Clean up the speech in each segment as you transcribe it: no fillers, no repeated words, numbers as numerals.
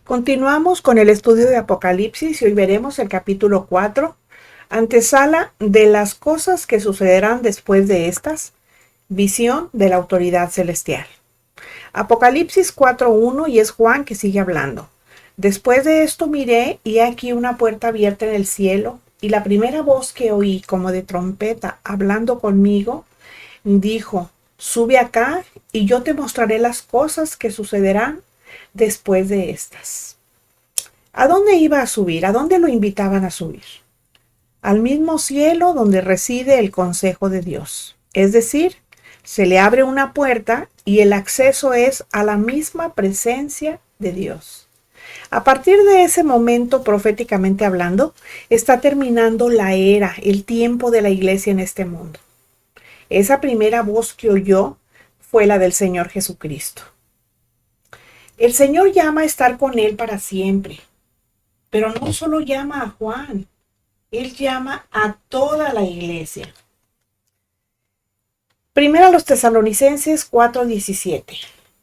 Continuamos con el estudio de Apocalipsis y hoy veremos el capítulo 4, antesala de las cosas que sucederán después de estas, visión de la autoridad celestial. Apocalipsis 4:1 y es Juan que sigue hablando. Después de esto miré y aquí una puerta abierta en el cielo y la primera voz que oí como de trompeta hablando conmigo dijo: sube acá y yo te mostraré las cosas que sucederán después de estas. ¿A dónde iba a subir? ¿A dónde lo invitaban a subir? Al mismo cielo donde reside el consejo de Dios. Es decir, se le abre una puerta y el acceso es a la misma presencia de Dios. A partir de ese momento, proféticamente hablando, está terminando la era, el tiempo de la iglesia en este mundo. Esa primera voz que oyó fue la del Señor Jesucristo. El Señor llama a estar con Él para siempre, pero no solo llama a Juan, Él llama a toda la iglesia. Primero a los Tesalonicenses 4:17.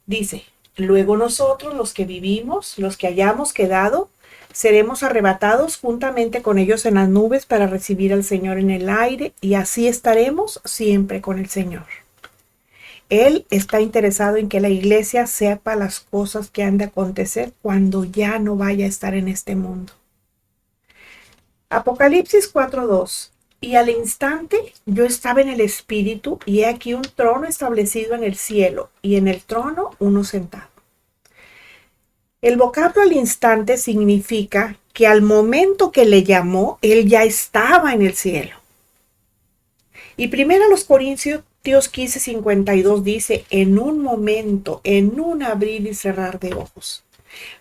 Dice: luego nosotros, los que vivimos, los que hayamos quedado, seremos arrebatados juntamente con ellos en las nubes para recibir al Señor en el aire, y así estaremos siempre con el Señor. Él está interesado en que la iglesia sepa las cosas que han de acontecer cuando ya no vaya a estar en este mundo. Apocalipsis 4:2. Y al instante yo estaba en el Espíritu, y he aquí un trono establecido en el cielo, y en el trono uno sentado. El vocablo al instante significa que al momento que le llamó, él ya estaba en el cielo. Y primero los Corintios 15:52 dice: en un momento, en un abrir y cerrar de ojos.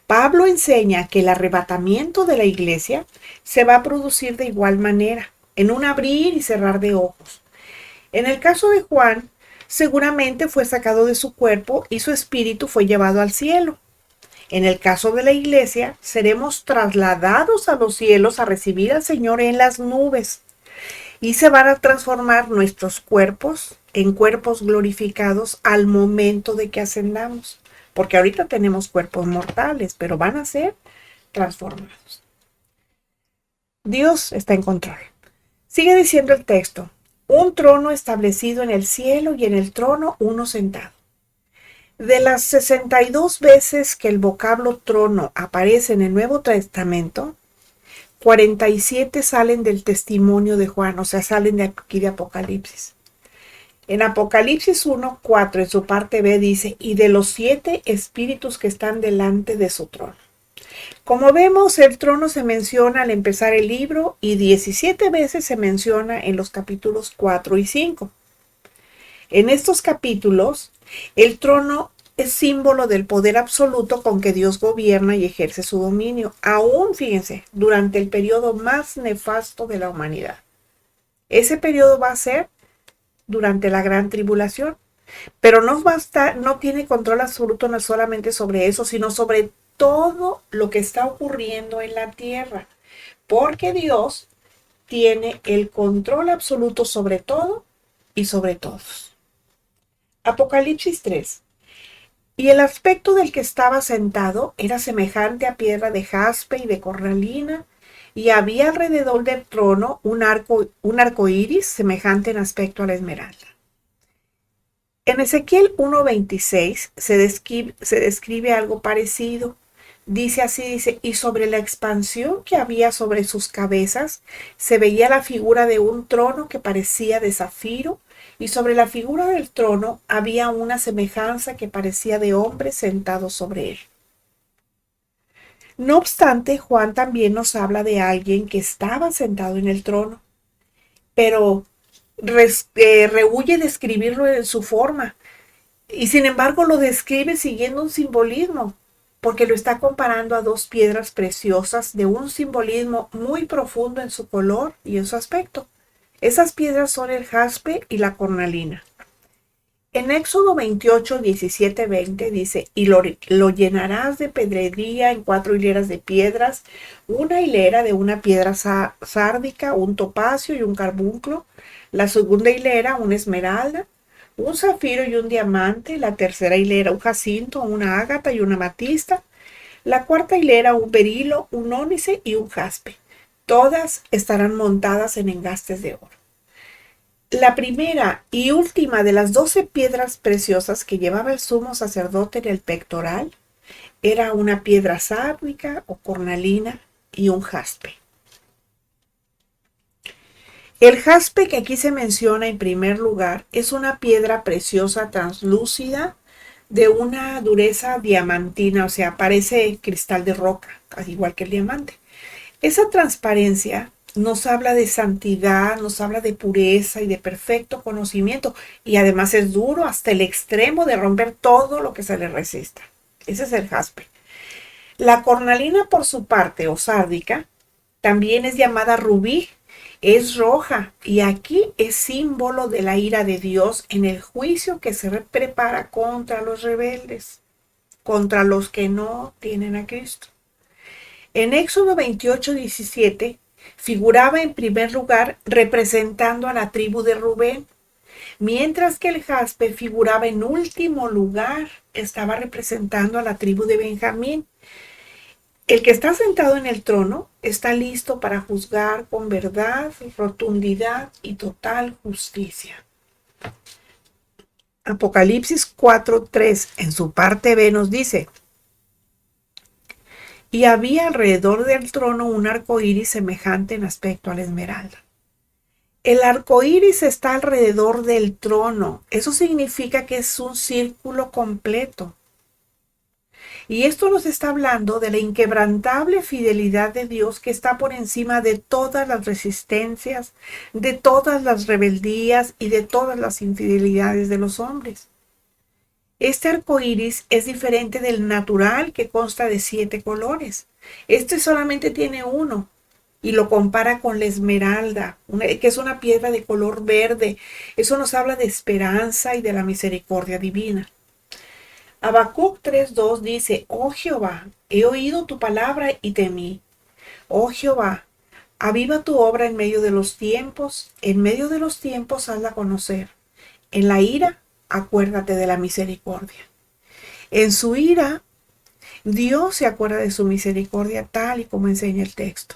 Pablo enseña que el arrebatamiento de la iglesia se va a producir de igual manera, en un abrir y cerrar de ojos. En el caso de Juan, seguramente fue sacado de su cuerpo y su espíritu fue llevado al cielo. En el caso de la iglesia, seremos trasladados a los cielos a recibir al Señor en las nubes. Y se van a transformar nuestros cuerpos en cuerpos glorificados al momento de que ascendamos. Porque ahorita tenemos cuerpos mortales, pero van a ser transformados. Dios está en control. Sigue diciendo el texto: un trono establecido en el cielo y en el trono uno sentado. De las 62 veces que el vocablo trono aparece en el Nuevo Testamento, 47 salen del testimonio de Juan, o sea, salen de aquí de Apocalipsis. En Apocalipsis 1:4, en su parte B, dice: y de los 7 espíritus que están delante de su trono. Como vemos, el trono se menciona al empezar el libro y 17 veces se menciona en los capítulos 4 y 5. En estos capítulos, el trono es símbolo del poder absoluto con que Dios gobierna y ejerce su dominio, aún, fíjense, durante el periodo más nefasto de la humanidad. Ese periodo va a ser durante la gran tribulación, pero no tiene control absoluto no solamente sobre eso, sino sobre todo lo que está ocurriendo en la tierra, porque Dios tiene el control absoluto sobre todo y sobre todos. Apocalipsis 3. Y el aspecto del que estaba sentado era semejante a piedra de jaspe y de cornalina, y había alrededor del trono un arco iris semejante en aspecto a la esmeralda. En Ezequiel 1:26 se describe algo parecido. Dice así, y sobre la expansión que había sobre sus cabezas se veía la figura de un trono que parecía de zafiro, y sobre la figura del trono había una semejanza que parecía de hombre sentado sobre él. No obstante, Juan también nos habla de alguien que estaba sentado en el trono, pero rehúye describirlo en su forma, y sin embargo lo describe siguiendo un simbolismo, porque lo está comparando a 2 piedras preciosas de un simbolismo muy profundo en su color y en su aspecto. Esas piedras son el jaspe y la cornalina. En Éxodo 28, 17, 20 dice: y lo llenarás de pedrería en 4 hileras de piedras, una hilera de una piedra sárdica, un topacio y un carbunclo, la segunda hilera una esmeralda, un zafiro y un diamante, la tercera hilera un jacinto, una ágata y una amatista, La cuarta hilera, un berilo, un ónice y un jaspe. Todas estarán montadas en engastes de oro. La primera y última de las 12 piedras preciosas que llevaba el sumo sacerdote en el pectoral era una piedra sárdica o cornalina y un jaspe. El jaspe que aquí se menciona en primer lugar es una piedra preciosa translúcida de una dureza diamantina, o sea, parece cristal de roca, al igual que el diamante. Esa transparencia nos habla de santidad, nos habla de pureza y de perfecto conocimiento, y además es duro hasta el extremo de romper todo lo que se le resista. Ese es el jaspe. La cornalina, por su parte, o sárdica, también es llamada rubí, es roja y aquí es símbolo de la ira de Dios en el juicio que se prepara contra los rebeldes, contra los que no tienen a Cristo. En Éxodo 28:17 figuraba en primer lugar representando a la tribu de Rubén, mientras que el jaspe figuraba en último lugar, estaba representando a la tribu de Benjamín. El que está sentado en el trono está listo para juzgar con verdad, rotundidad y total justicia. Apocalipsis 4:3 en su parte B nos dice: y había alrededor del trono un arco iris semejante en aspecto a la esmeralda. El arco iris está alrededor del trono. Eso significa que es un círculo completo. Y esto nos está hablando de la inquebrantable fidelidad de Dios que está por encima de todas las resistencias, de todas las rebeldías y de todas las infidelidades de los hombres. Este arco iris es diferente del natural que consta de 7 colores. Este solamente tiene uno y lo compara con la esmeralda, que es una piedra de color verde. Eso nos habla de esperanza y de la misericordia divina. Habacuc 3:2 dice: oh Jehová, he oído tu palabra y temí. Oh Jehová, aviva tu obra en medio de los tiempos hazla conocer. En la ira, acuérdate de la misericordia. En su ira, Dios se acuerda de su misericordia tal y como enseña el texto.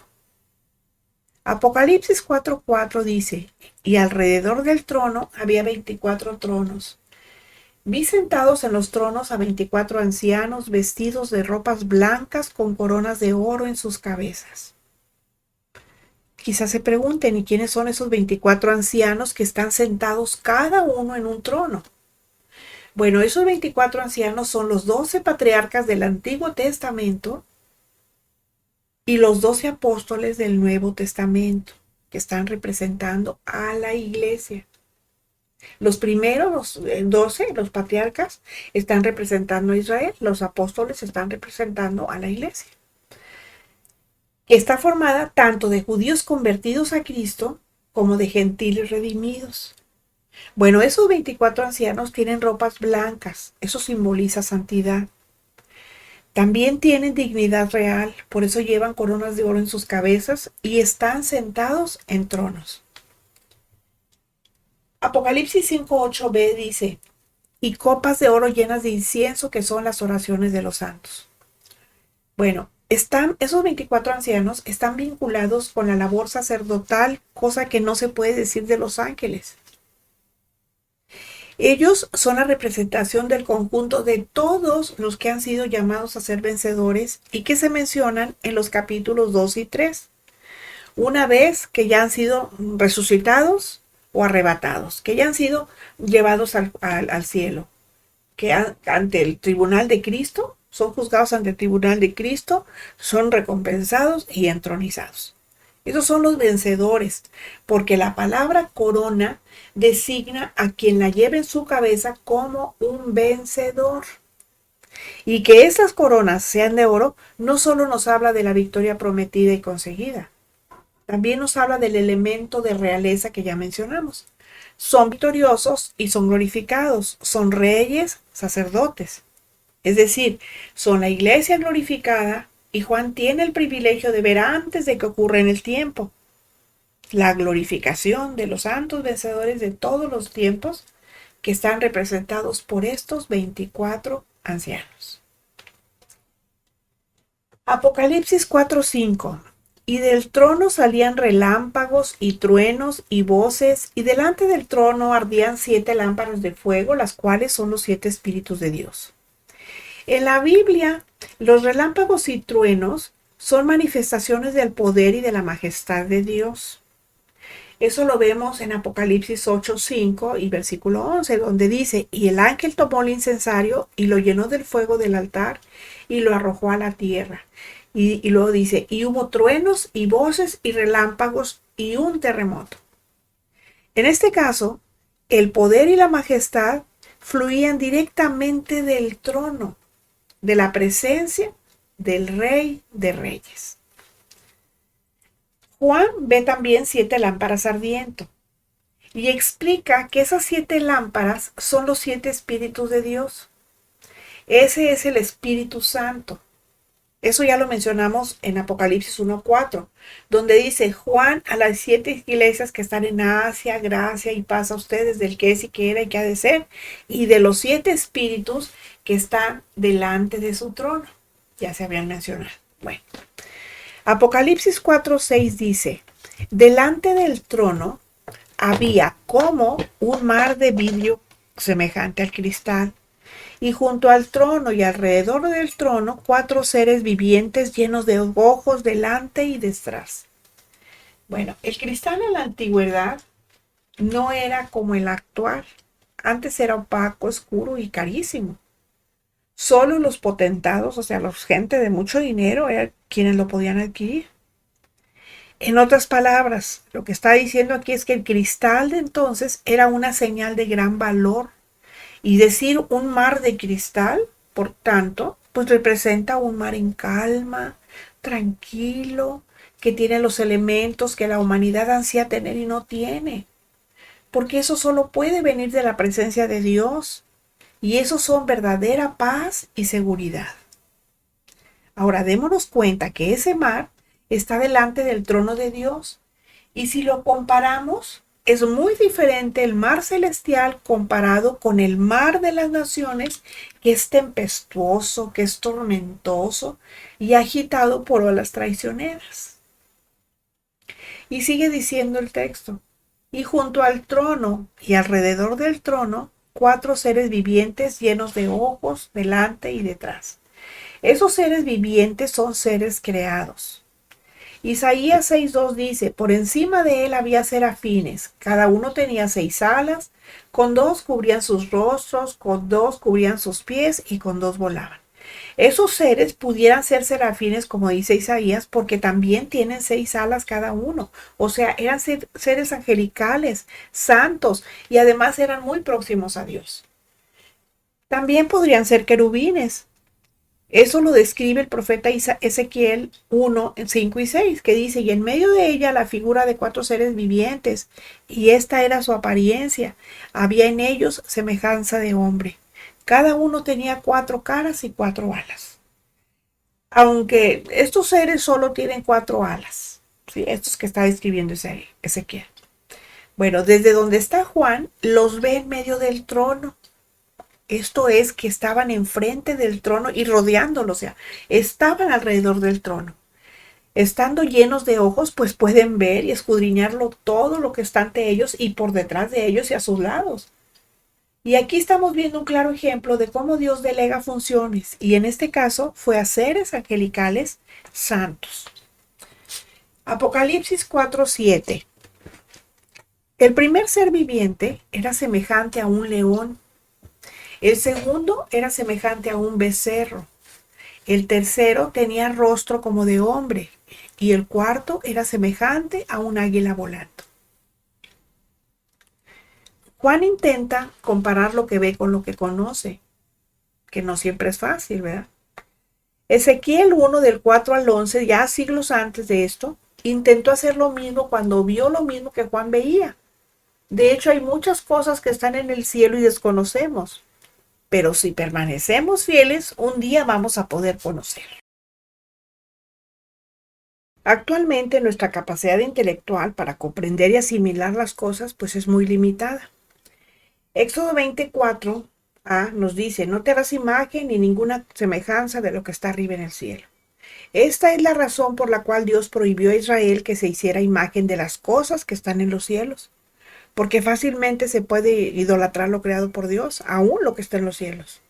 Apocalipsis 4:4 dice: y alrededor del trono había 24 tronos. Vi sentados en los tronos a 24 ancianos vestidos de ropas blancas con coronas de oro en sus cabezas. Quizás se pregunten, ¿y quiénes son esos 24 ancianos que están sentados cada uno en un trono? Bueno, esos 24 ancianos son los 12 patriarcas del Antiguo Testamento y los 12 apóstoles del Nuevo Testamento, que están representando a la iglesia. Los primeros, los 12, los patriarcas, están representando a Israel, los apóstoles están representando a la iglesia. Está formada tanto de judíos convertidos a Cristo como de gentiles redimidos. Bueno, esos 24 ancianos tienen ropas blancas, eso simboliza santidad. También tienen dignidad real, por eso llevan coronas de oro en sus cabezas y están sentados en tronos. Apocalipsis 5:8b dice: y copas de oro llenas de incienso, que son las oraciones de los santos. Bueno, esos 24 ancianos están vinculados con la labor sacerdotal, cosa que no se puede decir de los ángeles. Ellos son la representación del conjunto de todos los que han sido llamados a ser vencedores y que se mencionan en los capítulos 2 y 3. Una vez que ya han sido resucitados o arrebatados, que ya han sido llevados al cielo, que ante el tribunal de Cristo, son juzgados ante el tribunal de Cristo, son recompensados y entronizados. Esos son los vencedores, porque la palabra corona designa a quien la lleva en su cabeza como un vencedor. Y que esas coronas sean de oro no solo nos habla de la victoria prometida y conseguida, también nos habla del elemento de realeza que ya mencionamos. Son victoriosos y son glorificados, son reyes, sacerdotes. Es decir, son la iglesia glorificada y Juan tiene el privilegio de ver antes de que ocurra en el tiempo la glorificación de los santos vencedores de todos los tiempos que están representados por estos 24 ancianos. Apocalipsis 4:5. Y del trono salían relámpagos y truenos y voces, y delante del trono ardían 7 lámparas de fuego, las cuales son los 7 espíritus de Dios. En la Biblia, los relámpagos y truenos son manifestaciones del poder y de la majestad de Dios. Eso lo vemos en Apocalipsis 8:5 y versículo 11, donde dice, y el ángel tomó el incensario y lo llenó del fuego del altar y lo arrojó a la tierra. Y luego dice, y hubo truenos y voces y relámpagos y un terremoto. En este caso, el poder y la majestad fluían directamente del trono, de la presencia del Rey de Reyes. Juan ve también 7 lámparas ardiendo y explica que esas 7 lámparas son los 7 espíritus de Dios. Ese es el Espíritu Santo. Eso ya lo mencionamos en Apocalipsis 1:4, donde dice Juan a las 7 iglesias que están en Asia, gracia y paz a ustedes del que es y que era y que ha de ser, y de los 7 espíritus que están delante de su trono. Ya se habían mencionado. Bueno, Apocalipsis 4:6 dice, delante del trono había como un mar de vidrio semejante al cristal, y junto al trono y alrededor del trono 4 seres vivientes llenos de ojos delante y detrás. Bueno, el cristal en la antigüedad no era como el actual. Antes era opaco, oscuro y carísimo. Solo los potentados, o sea, la gente de mucho dinero, eran quienes lo podían adquirir. En otras palabras, lo que está diciendo aquí es que el cristal de entonces era una señal de gran valor. Y decir un mar de cristal, por tanto, pues representa un mar en calma, tranquilo, que tiene los elementos que la humanidad ansía tener y no tiene. Porque eso solo puede venir de la presencia de Dios. Y eso son verdadera paz y seguridad. Ahora démonos cuenta que ese mar está delante del trono de Dios. Y si lo comparamos, es muy diferente el mar celestial comparado con el mar de las naciones, que es tempestuoso, que es tormentoso y agitado por olas traicioneras. Y sigue diciendo el texto, y junto al trono y alrededor del trono, 4 seres vivientes llenos de ojos delante y detrás. Esos seres vivientes son seres creados. Isaías 6:2 dice, por encima de él había serafines, cada uno tenía 6 alas, con 2 cubrían sus rostros, con 2 cubrían sus pies y con 2 volaban. Esos seres pudieran ser serafines, como dice Isaías, porque también tienen 6 alas cada uno. O sea, eran seres angelicales, santos, y además eran muy próximos a Dios. También podrían ser querubines. Eso lo describe el profeta Ezequiel 1:5 y 6, que dice, y en medio de ella la figura de 4 seres vivientes, y esta era su apariencia. Había en ellos semejanza de hombre. Cada uno tenía 4 caras y 4 alas. Aunque estos seres solo tienen 4 alas, ¿sí? Estos que está describiendo Ezequiel. Bueno, desde donde está Juan, los ve en medio del trono. Esto es que estaban enfrente del trono y rodeándolo, o sea, estaban alrededor del trono. Estando llenos de ojos, pues pueden ver y escudriñarlo todo lo que está ante ellos y por detrás de ellos y a sus lados. Y aquí estamos viendo un claro ejemplo de cómo Dios delega funciones, y en este caso fue a seres angelicales santos. Apocalipsis 4:7. El primer ser viviente era semejante a un león. El segundo era semejante a un becerro. El tercero tenía rostro como de hombre. Y el cuarto era semejante a un águila volando. Juan intenta comparar lo que ve con lo que conoce, que no siempre es fácil, ¿verdad? Ezequiel 1 del 4 al 11, ya siglos antes de esto, intentó hacer lo mismo cuando vio lo mismo que Juan veía. De hecho, hay muchas cosas que están en el cielo y desconocemos. Pero si permanecemos fieles, un día vamos a poder conocer. Actualmente nuestra capacidad intelectual para comprender y asimilar las cosas pues es muy limitada. Éxodo 24 nos dice, no te harás imagen ni ninguna semejanza de lo que está arriba en el cielo, Esta es la razón por la cual Dios prohibió a Israel que se hiciera imagen de las cosas que están en los cielos, porque fácilmente se puede idolatrar lo creado por Dios, aún lo que está en los cielos.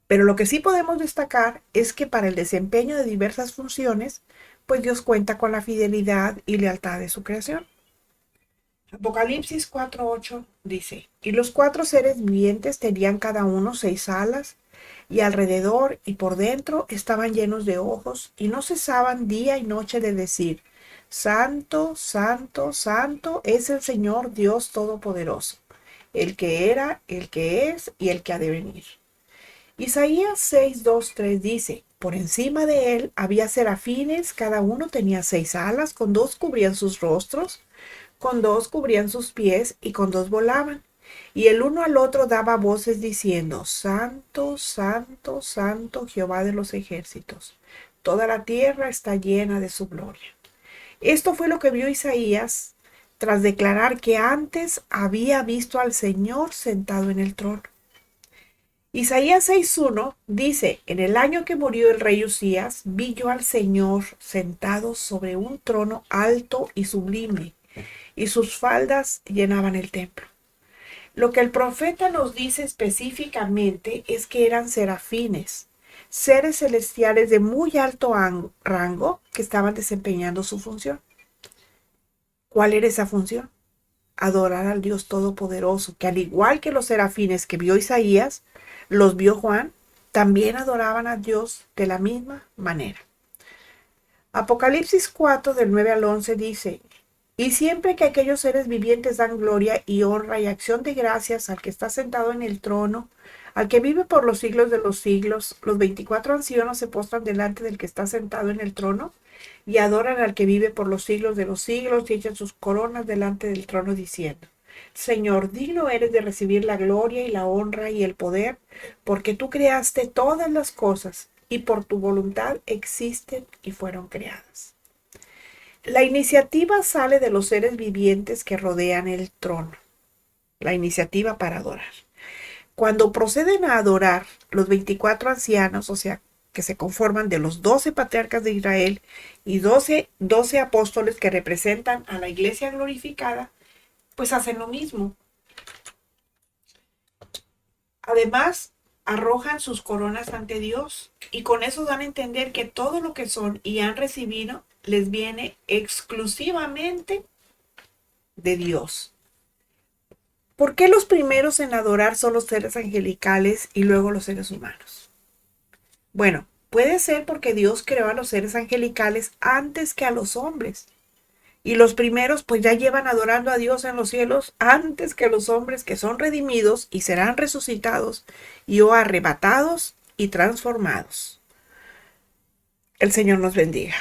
Pero lo que sí podemos destacar es que para el desempeño de diversas funciones, pues Dios cuenta con la fidelidad y lealtad de su creación. Apocalipsis 4:8 dice, y los cuatro seres vivientes tenían cada uno 6 alas, y alrededor y por dentro estaban llenos de ojos, y no cesaban día y noche de decir, Santo, Santo, Santo es el Señor Dios Todopoderoso, el que era, el que es y el que ha de venir. Isaías 6:2-3 dice, por encima de él había serafines, cada uno tenía 6 alas, con dos cubrían sus rostros, con dos cubrían sus pies y con dos volaban. Y el uno al otro daba voces diciendo, Santo, Santo, Santo, Jehová de los ejércitos. Toda la tierra está llena de su gloria. Esto fue lo que vio Isaías tras declarar que antes había visto al Señor sentado en el trono. Isaías 6:1 dice, en el año que murió el rey Usías, vi yo al Señor sentado sobre un trono alto y sublime, y sus faldas llenaban el templo. Lo que el profeta nos dice específicamente es que eran serafines, seres celestiales de muy alto rango que estaban desempeñando su función. ¿Cuál era esa función? Adorar al Dios Todopoderoso, que al igual que los serafines que vio Isaías, los vio Juan, también adoraban a Dios de la misma manera. Apocalipsis 4 del 9 al 11 dice, y siempre que aquellos seres vivientes dan gloria y honra y acción de gracias al que está sentado en el trono, al que vive por los siglos de los siglos, los 24 ancianos se postran delante del que está sentado en el trono y adoran al que vive por los siglos de los siglos y echan sus coronas delante del trono diciendo, Señor, digno eres de recibir la gloria y la honra y el poder, porque tú creaste todas las cosas y por tu voluntad existen y fueron creadas. La iniciativa sale de los seres vivientes que rodean el trono, la iniciativa para adorar. Cuando proceden a adorar los 24 ancianos, o sea, que se conforman de los 12 patriarcas de Israel y 12 apóstoles que representan a la iglesia glorificada, pues hacen lo mismo. Además, arrojan sus coronas ante Dios y con eso dan a entender que todo lo que son y han recibido les viene exclusivamente de Dios. ¿Por qué los primeros en adorar son los seres angelicales y luego los seres humanos? Bueno, puede ser porque Dios creó a los seres angelicales antes que a los hombres. Y los primeros pues ya llevan adorando a Dios en los cielos antes que los hombres que son redimidos y serán resucitados y o arrebatados y transformados. El Señor nos bendiga.